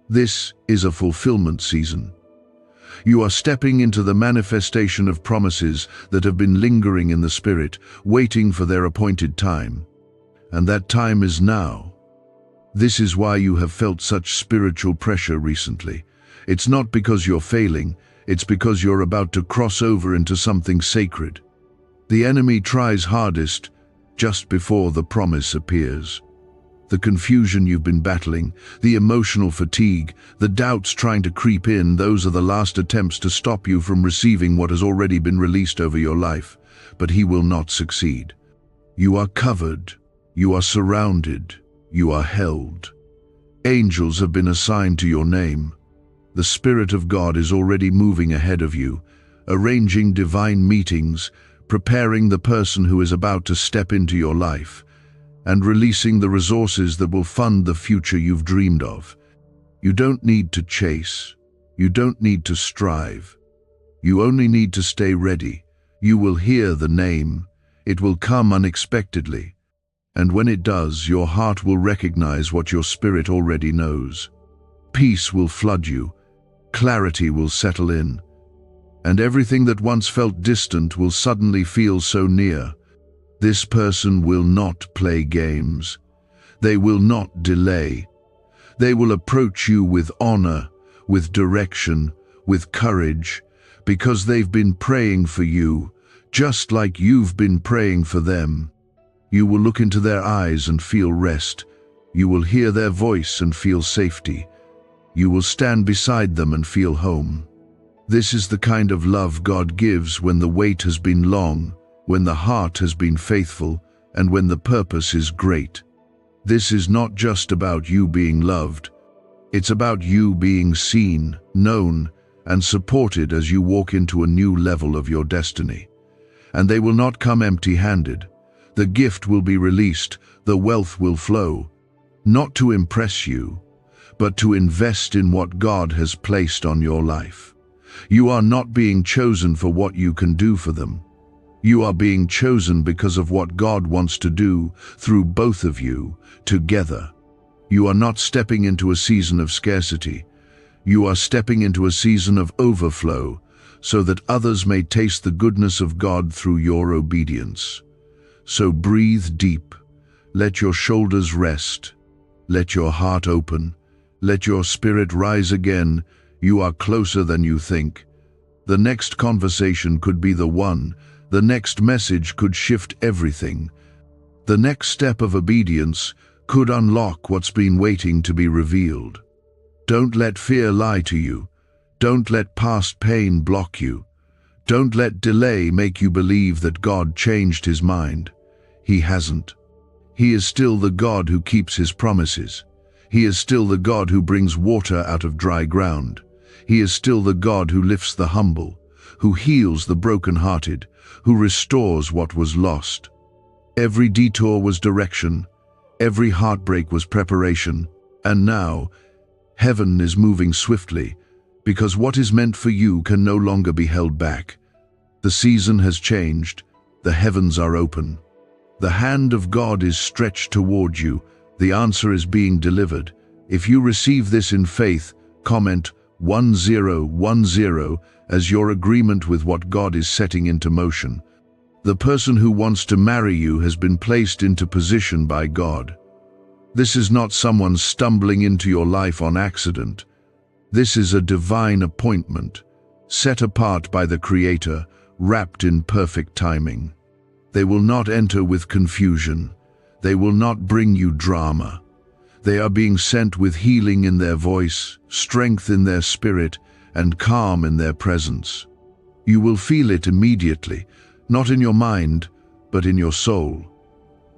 This is a fulfillment season. You are stepping into the manifestation of promises that have been lingering in the spirit, waiting for their appointed time. And that time is now. This is why you have felt such spiritual pressure recently. It's not because you're failing, it's because you're about to cross over into something sacred. The enemy tries hardest just before the promise appears. The confusion you've been battling, the emotional fatigue, the doubts trying to creep in, those are the last attempts to stop you from receiving what has already been released over your life. But he will not succeed. You are covered, you are surrounded, you are held. Angels have been assigned to your name. The Spirit of God is already moving ahead of you, arranging divine meetings, preparing the person who is about to step into your life, and releasing the resources that will fund the future you've dreamed of. You don't need to chase. You don't need to strive. You only need to stay ready. You will hear the name. It will come unexpectedly. And when it does, your heart will recognize what your spirit already knows. Peace will flood you. Clarity will settle in. And everything that once felt distant will suddenly feel so near. This person will not play games. They will not delay. They will approach you with honor, with direction, with courage, because they've been praying for you, just like you've been praying for them. You will look into their eyes and feel rest. You will hear their voice and feel safety. You will stand beside them and feel home. This is the kind of love God gives when the wait has been long, when the heart has been faithful, and when the purpose is great. This is not just about you being loved. It's about you being seen, known, and supported as you walk into a new level of your destiny. And they will not come empty-handed. The gift will be released, the wealth will flow, not to impress you, but to invest in what God has placed on your life. You are not being chosen for what you can do for them. You are being chosen because of what God wants to do through both of you together. You are not stepping into a season of scarcity. You are stepping into a season of overflow so that others may taste the goodness of God through your obedience. So breathe deep. Let your shoulders rest. Let your heart open. Let your spirit rise again. You are closer than you think. The next conversation could be the one. The next message could shift everything. The next step of obedience could unlock what's been waiting to be revealed. Don't let fear lie to you. Don't let past pain block you. Don't let delay make you believe that God changed his mind. He hasn't. He is still the God who keeps his promises. He is still the God who brings water out of dry ground. He is still the God who lifts the humble, who heals the brokenhearted, who restores what was lost. Every detour was direction, every heartbreak was preparation, and now, heaven is moving swiftly, because what is meant for you can no longer be held back. The season has changed, the heavens are open. The hand of God is stretched toward you, the answer is being delivered. If you receive this in faith, comment 1010 as your agreement with what God is setting into motion. The person who wants to marry you has been placed into position by God. This is not someone stumbling into your life on accident. This is a divine appointment, set apart by the Creator, wrapped in perfect timing. They will not enter with confusion. They will not bring you drama. They are being sent with healing in their voice, strength in their spirit, and calm in their presence. You will feel it immediately, not in your mind, but in your soul.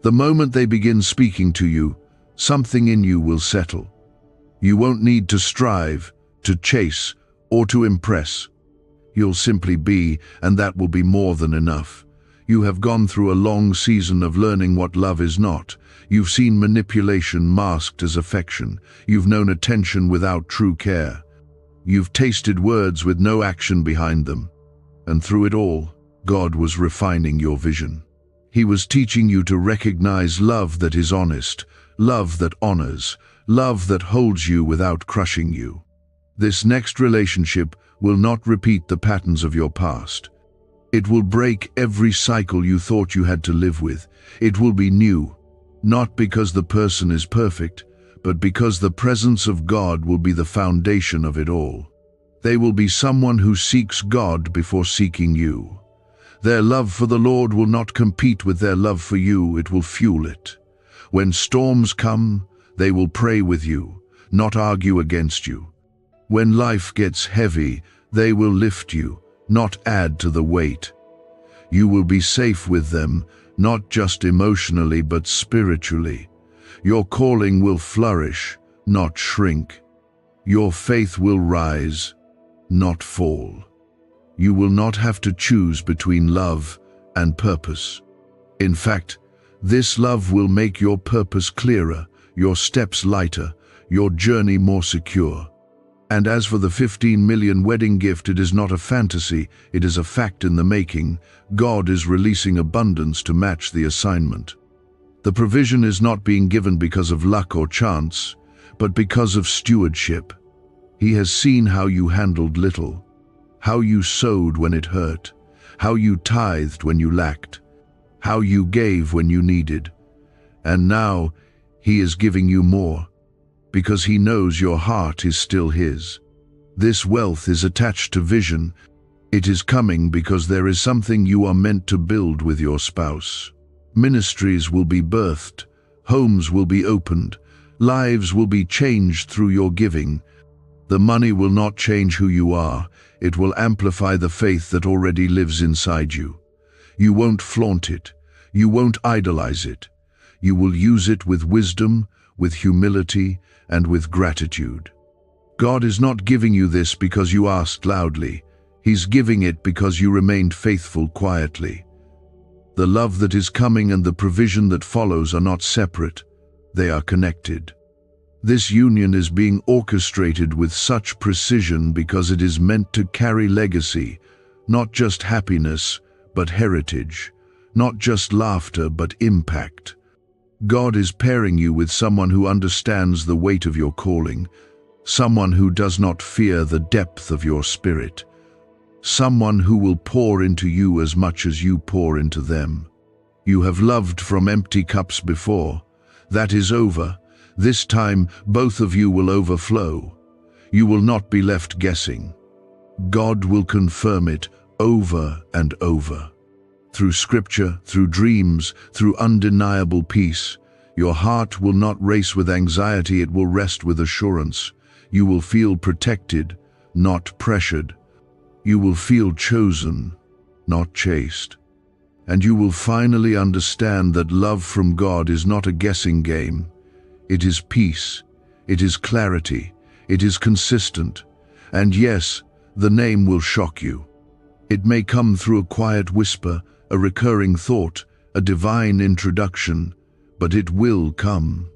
The moment they begin speaking to you, something in you will settle. You won't need to strive, to chase, or to impress. You'll simply be, and that will be more than enough. You have gone through a long season of learning what love is not. You've seen manipulation masked as affection. You've known attention without true care. You've tasted words with no action behind them. And through it all, God was refining your vision. He was teaching you to recognize love that is honest, love that honors, love that holds you without crushing you. This next relationship will not repeat the patterns of your past. It will break every cycle you thought you had to live with. It will be new, not because the person is perfect, but because the presence of God will be the foundation of it all. They will be someone who seeks God before seeking you. Their love for the Lord will not compete with their love for you, it will fuel it. When storms come, they will pray with you, not argue against you. When life gets heavy, they will lift you, not add to the weight. You will be safe with them, not just emotionally but spiritually. Your calling will flourish, not shrink. Your faith will rise, not fall. You will not have to choose between love and purpose. In fact, this love will make your purpose clearer, your steps lighter, your journey more secure. And as for the 15 million wedding gift, it is not a fantasy, it is a fact in the making. God is releasing abundance to match the assignment. The provision is not being given because of luck or chance, but because of stewardship. He has seen how you handled little, how you sowed when it hurt, how you tithed when you lacked, how you gave when you needed. And now He is giving you more, because He knows your heart is still His. This wealth is attached to vision. It is coming because there is something you are meant to build with your spouse. Ministries will be birthed, homes will be opened, lives will be changed through your giving. The money will not change who you are, it will amplify the faith that already lives inside you. You won't flaunt it, you won't idolize it. You will use it with wisdom, with humility, and with gratitude. God is not giving you this because you asked loudly. He's giving it because you remained faithful quietly. The love that is coming and the provision that follows are not separate, they are connected. This union is being orchestrated with such precision because it is meant to carry legacy, not just happiness, but heritage, not just laughter, but impact. God is pairing you with someone who understands the weight of your calling, someone who does not fear the depth of your spirit, someone who will pour into you as much as you pour into them. You have loved from empty cups before. That is over. This time, both of you will overflow. You will not be left guessing. God will confirm it over and over. Through scripture, through dreams, through undeniable peace, your heart will not race with anxiety, it will rest with assurance. You will feel protected, not pressured. You will feel chosen, not chased. And you will finally understand that love from God is not a guessing game. It is peace, it is clarity, it is consistent. And yes, the name will shock you. It may come through a quiet whisper, a recurring thought, a divine introduction, but it will come.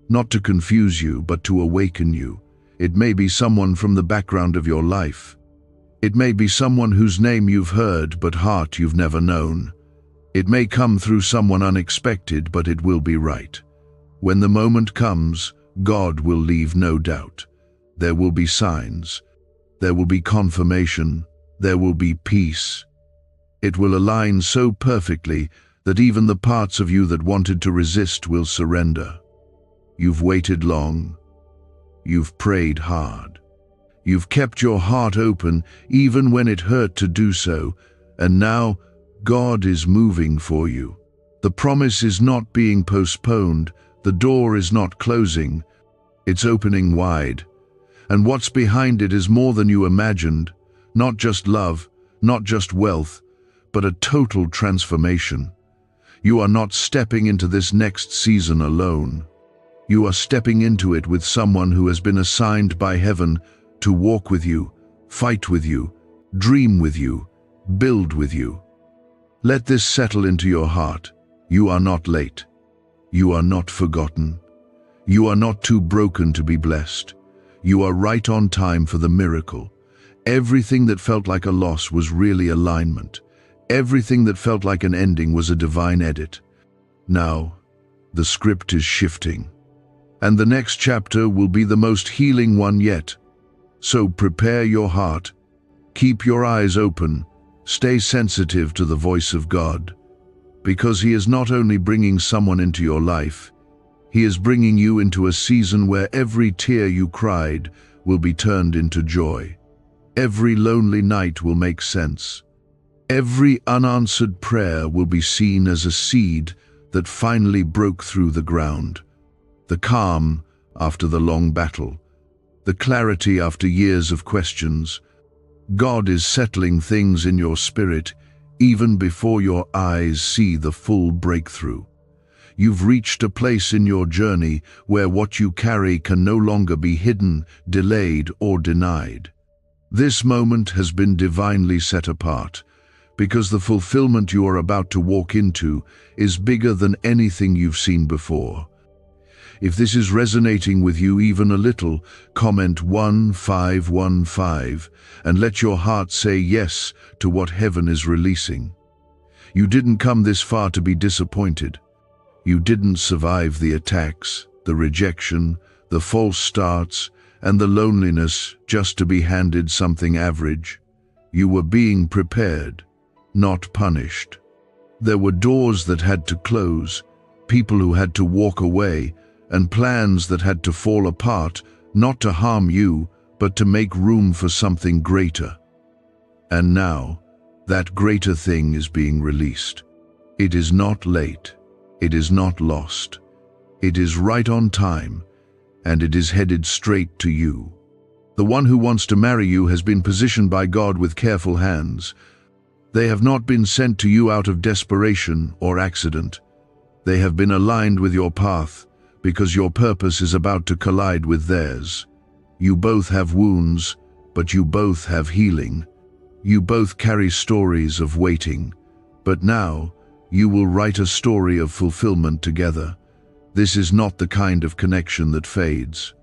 Not to confuse you, but to awaken you. It may be someone from the background of your life. It may be someone whose name you've heard, but heart you've never known. It may come through someone unexpected, but it will be right. When the moment comes, God will leave no doubt. There will be signs. There will be confirmation. There will be peace. It will align so perfectly that even the parts of you that wanted to resist will surrender. You've waited long. You've prayed hard. You've kept your heart open even when it hurt to do so, and now God is moving for you. The promise is not being postponed. The door is not closing. It's opening wide. And what's behind it is more than you imagined. Not just love, not just wealth, but a total transformation. You are not stepping into this next season alone. You are stepping into it with someone who has been assigned by heaven to walk with you, fight with you, dream with you, build with you. Let this settle into your heart. You are not late. You are not forgotten. You are not too broken to be blessed. You are right on time for the miracle. Everything that felt like a loss was really alignment. Everything that felt like an ending was a divine edit. Now, the script is shifting. And the next chapter will be the most healing one yet. So prepare your heart. Keep your eyes open. Stay sensitive to the voice of God. Because He is not only bringing someone into your life, He is bringing you into a season where every tear you cried will be turned into joy. Every lonely night will make sense. Every unanswered prayer will be seen as a seed that finally broke through the ground. The calm after the long battle. The clarity after years of questions. God is settling things in your spirit even before your eyes see the full breakthrough. You've reached a place in your journey where what you carry can no longer be hidden, delayed, or denied. This moment has been divinely set apart, because the fulfillment you are about to walk into is bigger than anything you've seen before. If this is resonating with you even a little, comment 1515 and let your heart say yes to what heaven is releasing. You didn't come this far to be disappointed. You didn't survive the attacks, the rejection, the false starts, and the loneliness just to be handed something average. You were being prepared, not punished. There were doors that had to close, people who had to walk away, and plans that had to fall apart, not to harm you, but to make room for something greater. And now, that greater thing is being released. It is not late. It is not lost. It is right on time, and it is headed straight to you. The one who wants to marry you has been positioned by God with careful hands. They have not been sent to you out of desperation or accident. They have been aligned with your path, because your purpose is about to collide with theirs. You both have wounds, but you both have healing. You both carry stories of waiting, but now you will write a story of fulfillment together. This is not the kind of connection that fades.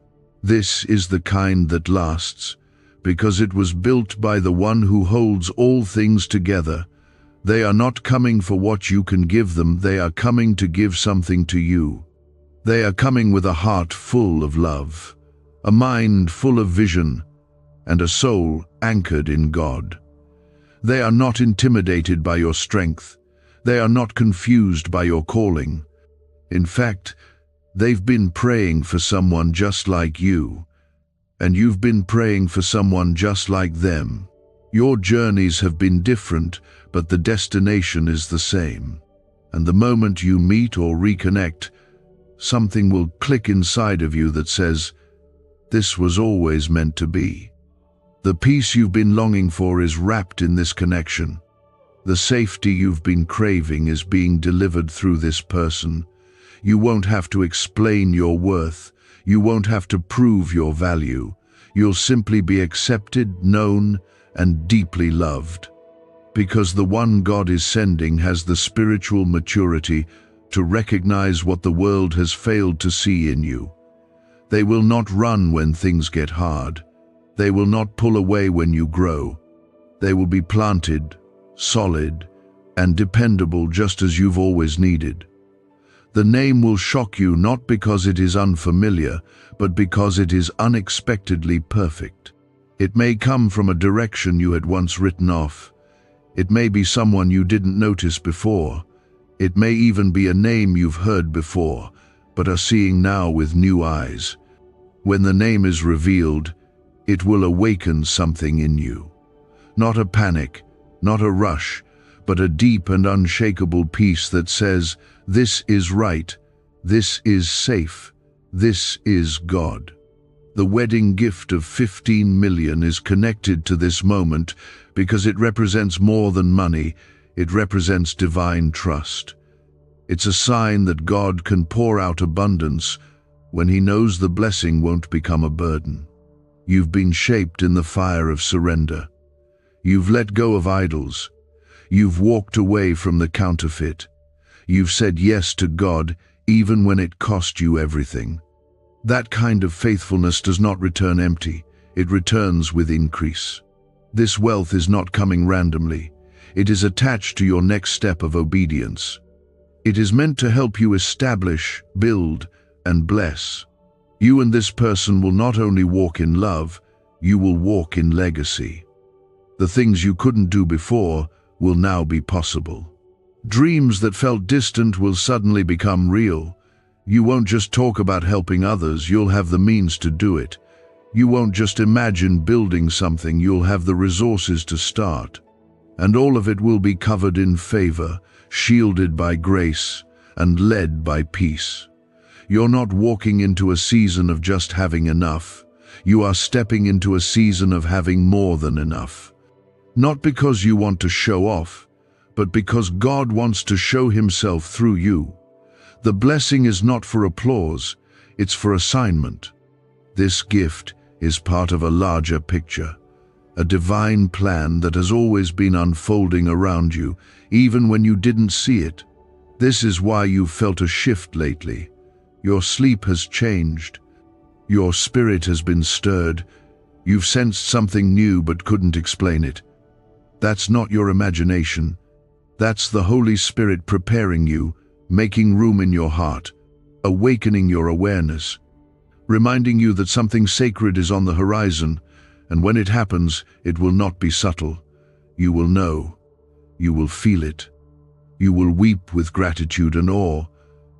This is the kind that lasts, because it was built by the one who holds all things together. They are not coming for what you can give them, they are coming to give something to you. They are coming with a heart full of love, a mind full of vision, and a soul anchored in God. They are not intimidated by your strength. They are not confused by your calling. In fact, they've been praying for someone just like you, and you've been praying for someone just like them. Your journeys have been different, but the destination is the same. And the moment you meet or reconnect, something will click inside of you that says, this was always meant to be. The peace you've been longing for is wrapped in this connection. The safety you've been craving is being delivered through this person. You won't have to explain your worth. You won't have to prove your value. You'll simply be accepted, known, and deeply loved. Because the one God is sending has the spiritual maturity to recognize what the world has failed to see in you. They will not run when things get hard. They will not pull away when you grow. They will be planted, solid, and dependable just as you've always needed. The name will shock you not because it is unfamiliar, but because it is unexpectedly perfect. It may come from a direction you had once written off. It may be someone you didn't notice before. It may even be a name you've heard before, but are seeing now with new eyes. When the name is revealed, it will awaken something in you. Not a panic, not a rush, but a deep and unshakable peace that says, this is right, this is safe, this is God. The wedding gift of 15 million is connected to this moment because it represents more than money. It represents divine trust. It's a sign that God can pour out abundance when He knows the blessing won't become a burden. You've been shaped in the fire of surrender. You've let go of idols. You've walked away from the counterfeit. You've said yes to God even when it cost you everything. That kind of faithfulness does not return empty. It returns with increase. This wealth is not coming randomly. It is attached to your next step of obedience. It is meant to help you establish, build, and bless. You and this person will not only walk in love, you will walk in legacy. The things you couldn't do before will now be possible. Dreams that felt distant will suddenly become real. You won't just talk about helping others, you'll have the means to do it. You won't just imagine building something, you'll have the resources to start. And all of it will be covered in favor, shielded by grace, and led by peace. You're not walking into a season of just having enough. You are stepping into a season of having more than enough. Not because you want to show off, but because God wants to show Himself through you. The blessing is not for applause, it's for assignment. This gift is part of a larger picture, a divine plan that has always been unfolding around you, even when you didn't see it. This is why you've felt a shift lately. Your sleep has changed. Your spirit has been stirred. You've sensed something new but couldn't explain it. That's not your imagination. That's the Holy Spirit preparing you, making room in your heart, awakening your awareness, reminding you that something sacred is on the horizon, and when it happens, it will not be subtle. You will know. You will feel it. You will weep with gratitude and awe,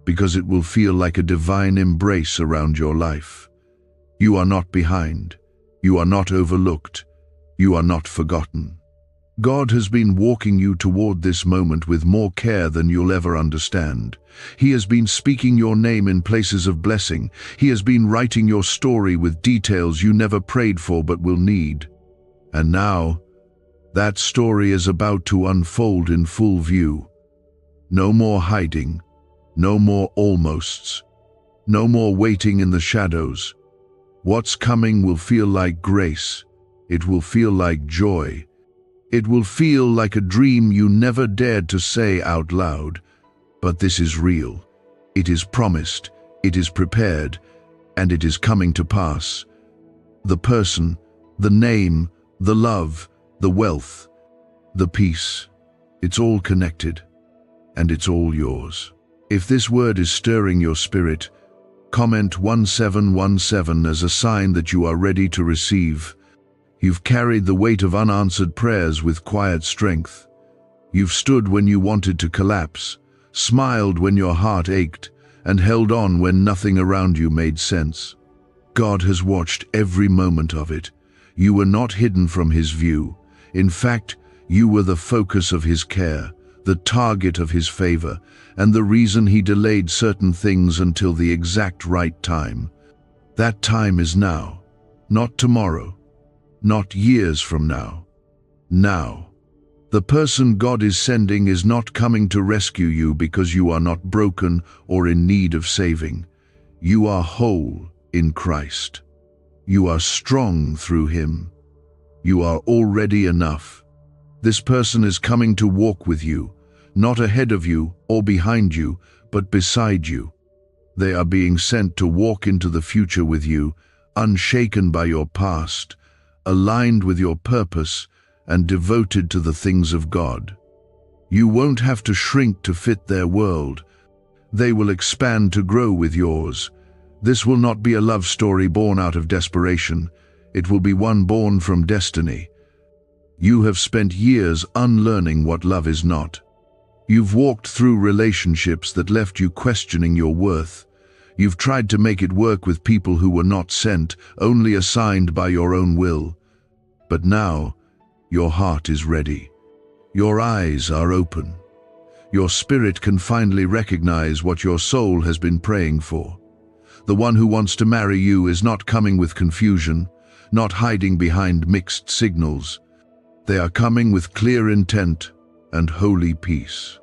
because it will feel like a divine embrace around your life. You are not behind. You are not overlooked. You are not forgotten. God has been walking you toward this moment with more care than you'll ever understand. He has been speaking your name in places of blessing. He has been writing your story with details you never prayed for but will need. And now, that story is about to unfold in full view. No more hiding. No more almosts. No more waiting in the shadows. What's coming will feel like grace. It will feel like joy. It will feel like a dream you never dared to say out loud. But this is real. It is promised. It is prepared. And it is coming to pass. The person, the name, the love, the wealth, the peace. It's all connected. And it's all yours. If this word is stirring your spirit, comment 1717 as a sign that you are ready to receive. You've carried the weight of unanswered prayers with quiet strength. You've stood when you wanted to collapse, smiled when your heart ached, and held on when nothing around you made sense. God has watched every moment of it. You were not hidden from His view. In fact, you were the focus of His care, the target of His favor, and the reason He delayed certain things until the exact right time. That time is now, not tomorrow. Not years from now. Now. The person God is sending is not coming to rescue you because you are not broken or in need of saving. You are whole in Christ. You are strong through Him. You are already enough. This person is coming to walk with you, not ahead of you or behind you, but beside you. They are being sent to walk into the future with you, unshaken by your past, aligned with your purpose, and devoted to the things of God. You won't have to shrink to fit their world. They will expand to grow with yours. This will not be a love story born out of desperation. It will be one born from destiny. You have spent years unlearning what love is not. You've walked through relationships that left you questioning your worth. You've tried to make it work with people who were not sent, only assigned by your own will. But now, your heart is ready. Your eyes are open. Your spirit can finally recognize what your soul has been praying for. The one who wants to marry you is not coming with confusion, not hiding behind mixed signals. They are coming with clear intent and holy peace.